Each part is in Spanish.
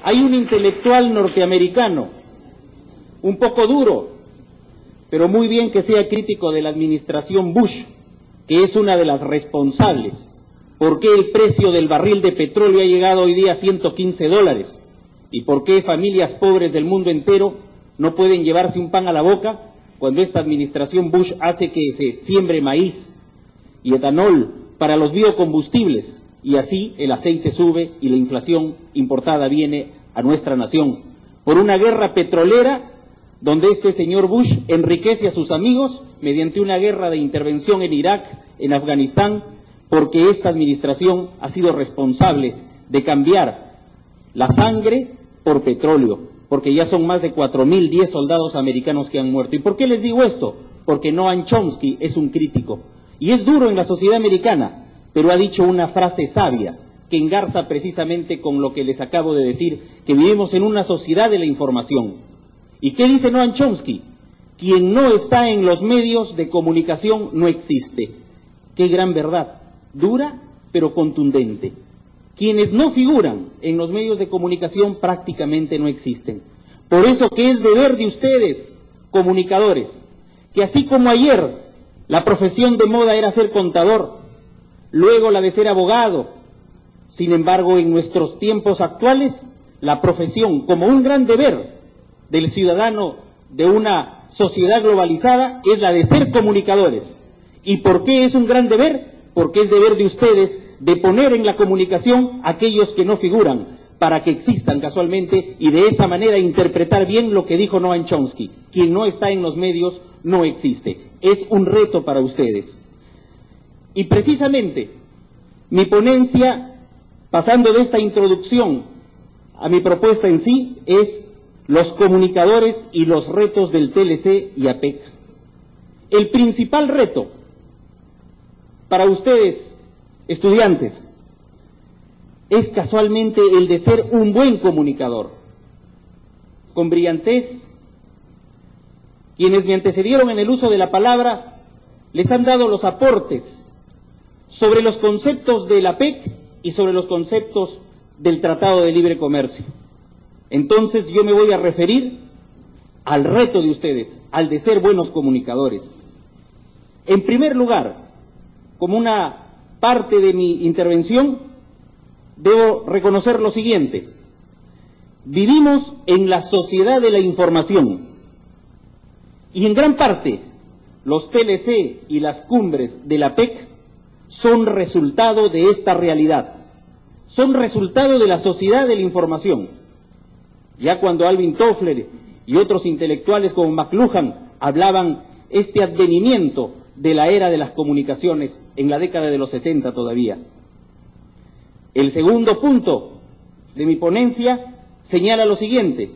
Hay un intelectual norteamericano, un poco duro, pero muy bien que sea crítico de la administración Bush, que es una de las responsables. ¿Por qué el precio del barril de petróleo ha llegado hoy día a $115? ¿Y por qué familias pobres del mundo entero no pueden llevarse un pan a la boca cuando esta administración Bush hace que se siembre maíz y etanol para los biocombustibles? Y así el aceite sube y la inflación importada viene a nuestra nación. Por una guerra petrolera donde este señor Bush enriquece a sus amigos mediante una guerra de intervención en Irak, en Afganistán, porque esta administración ha sido responsable de cambiar la sangre por petróleo, porque ya son más de 4.010 soldados americanos que han muerto. ¿Y por qué les digo esto? Porque Noam Chomsky es un crítico, y es duro en la sociedad americana, pero ha dicho una frase sabia, que engarza precisamente con lo que les acabo de decir, que vivimos en una sociedad de la información. ¿Y qué dice Noam Chomsky? Quien no está en los medios de comunicación no existe. Qué gran verdad, dura pero contundente. Quienes no figuran en los medios de comunicación prácticamente no existen. Por eso que es deber de ustedes, comunicadores, que así como ayer la profesión de moda era ser contador, luego la de ser abogado, sin embargo en nuestros tiempos actuales la profesión como un gran deber del ciudadano de una sociedad globalizada es la de ser comunicadores. ¿Y por qué es un gran deber? Porque es deber de ustedes de poner en la comunicación a aquellos que no figuran, para que existan casualmente y de esa manera interpretar bien lo que dijo Noam Chomsky. Quien no está en los medios no existe. Es un reto para ustedes. Y precisamente mi ponencia, pasando de esta introducción a mi propuesta en sí, es los comunicadores y los retos del TLC y APEC. El principal reto para ustedes, estudiantes, es casualmente el de ser un buen comunicador, con brillantez. Quienes me antecedieron en el uso de la palabra les han dado los aportes sobre los conceptos de la APEC y sobre los conceptos del Tratado de Libre Comercio. Entonces yo me voy a referir al reto de ustedes, al de ser buenos comunicadores. En primer lugar, como una parte de mi intervención, debo reconocer lo siguiente. Vivimos en la sociedad de la información y en gran parte los TLC y las cumbres de la APEC son resultado de esta realidad, son resultado de la sociedad de la información. Ya cuando Alvin Toffler y otros intelectuales como McLuhan hablaban este advenimiento de la era de las comunicaciones en la década de los 60 todavía. El segundo punto de mi ponencia señala lo siguiente.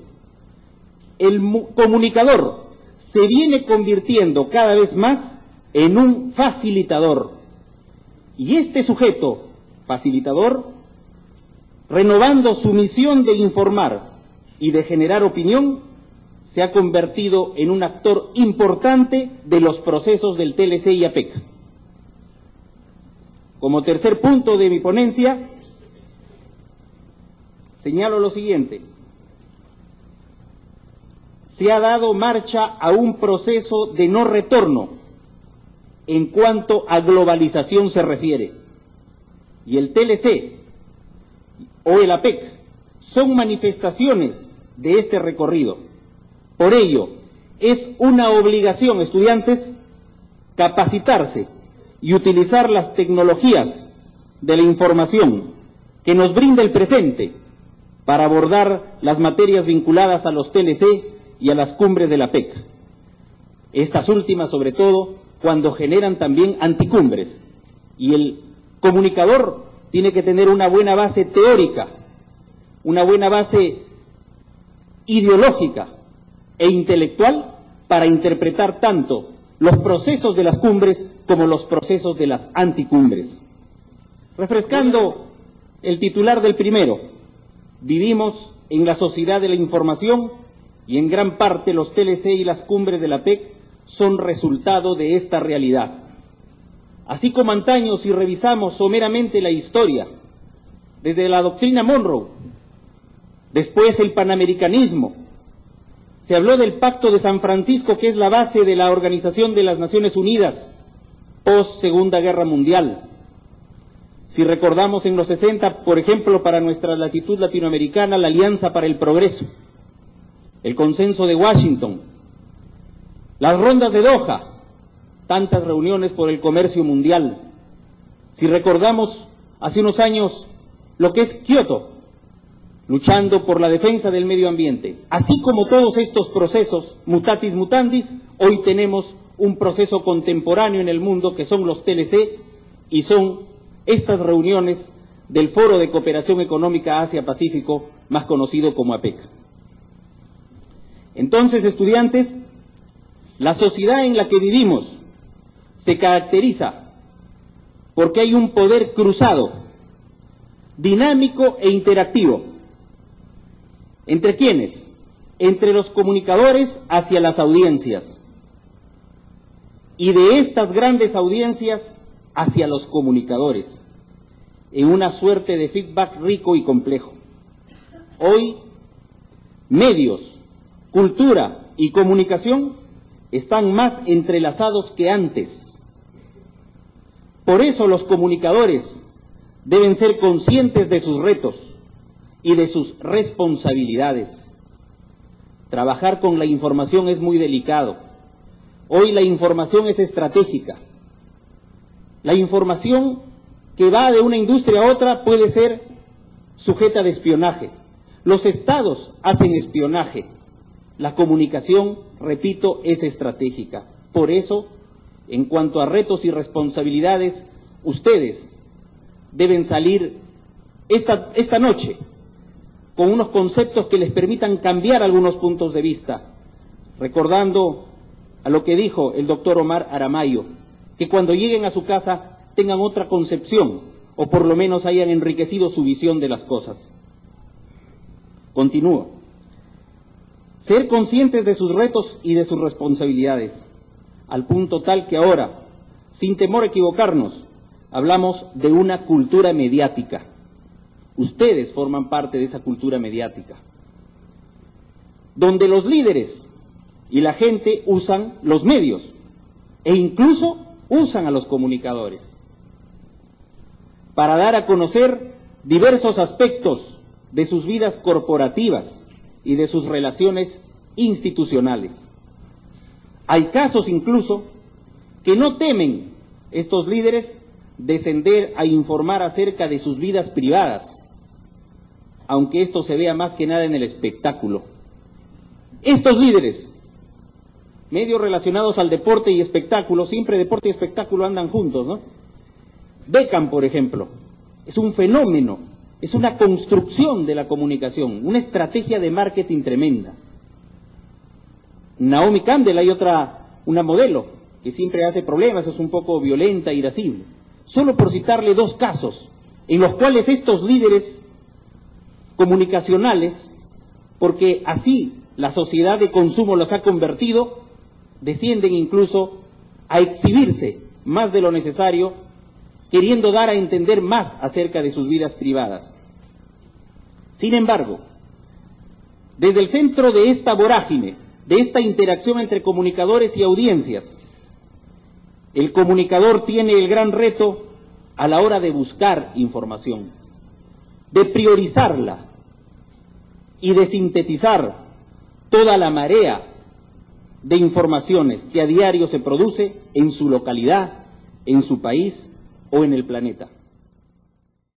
El comunicador se viene convirtiendo cada vez más en un facilitador. Y este sujeto, facilitador, renovando su misión de informar y de generar opinión, se ha convertido en un actor importante de los procesos del TLC y APEC. Como tercer punto de mi ponencia, señalo lo siguiente. Se ha dado marcha a un proceso de no retorno en cuanto a globalización se refiere. Y el TLC o el APEC son manifestaciones de este recorrido. Por ello, es una obligación, estudiantes, capacitarse y utilizar las tecnologías de la información que nos brinda el presente para abordar las materias vinculadas a los TLC y a las cumbres de la APEC. Estas últimas, sobre todo, cuando generan también anticumbres. Y el comunicador tiene que tener una buena base teórica, una buena base ideológica e intelectual para interpretar tanto los procesos de las cumbres como los procesos de las anticumbres. Refrescando el titular del primero, vivimos en la sociedad de la información y en gran parte los TLC y las cumbres de la APEC son resultado de esta realidad. Así como antaño, si revisamos someramente la historia, desde la doctrina Monroe, Después el panamericanismo. Se habló del Pacto de San Francisco, que es la base de la Organización de las Naciones Unidas, post Segunda Guerra Mundial. Si recordamos en los 60, por ejemplo, para nuestra latitud latinoamericana, la Alianza para el Progreso, el Consenso de Washington, las rondas de Doha, tantas reuniones por el comercio mundial. Si recordamos hace unos años lo que es Kioto, luchando por la defensa del medio ambiente. Así como todos estos procesos, mutatis mutandis, hoy tenemos un proceso contemporáneo en el mundo que son los TLC y son estas reuniones del Foro de Cooperación Económica Asia-Pacífico, más conocido como APEC. Entonces, estudiantes, la sociedad en la que vivimos se caracteriza porque hay un poder cruzado, dinámico e interactivo. ¿Entre quiénes? Entre los comunicadores hacia las audiencias, y de estas grandes audiencias hacia los comunicadores, en una suerte de feedback rico y complejo. Hoy, medios, cultura y comunicación están más entrelazados que antes. Por eso los comunicadores deben ser conscientes de sus retos y de sus responsabilidades. Trabajar con la información es muy delicado. Hoy la información es estratégica. La información que va de una industria a otra puede ser sujeta de espionaje. Los estados hacen espionaje. La comunicación, repito, es estratégica. Por eso, en cuanto a retos y responsabilidades, ustedes deben salir esta noche con unos conceptos que les permitan cambiar algunos puntos de vista, recordando a lo que dijo el doctor Omar Aramayo, que cuando lleguen a su casa tengan otra concepción, o por lo menos hayan enriquecido su visión de las cosas. Continúo. Ser conscientes de sus retos y de sus responsabilidades, al punto tal que ahora, sin temor a equivocarnos, hablamos de una cultura mediática. Ustedes forman parte de esa cultura mediática, donde los líderes y la gente usan los medios e incluso usan a los comunicadores para dar a conocer diversos aspectos de sus vidas corporativas y de sus relaciones institucionales. Hay casos incluso que no temen estos líderes descender a informar acerca de sus vidas privadas, aunque esto se vea más que nada en el espectáculo. Estos líderes, medios relacionados al deporte y espectáculo, siempre deporte y espectáculo andan juntos, ¿no? Beckham, por ejemplo, es un fenómeno, es una construcción de la comunicación, una estrategia de marketing tremenda. Naomi Campbell, hay una modelo, que siempre hace problemas, es un poco violenta, irascible. Solo por citarle dos casos, en los cuales estos líderes comunicacionales, porque así la sociedad de consumo los ha convertido, descienden incluso a exhibirse más de lo necesario, queriendo dar a entender más acerca de sus vidas privadas. Sin embargo, desde el centro de esta vorágine, de esta interacción entre comunicadores y audiencias, el comunicador tiene el gran reto a la hora de buscar información, de priorizarla y de sintetizar toda la marea de informaciones que a diario se produce en su localidad, en su país o en el planeta.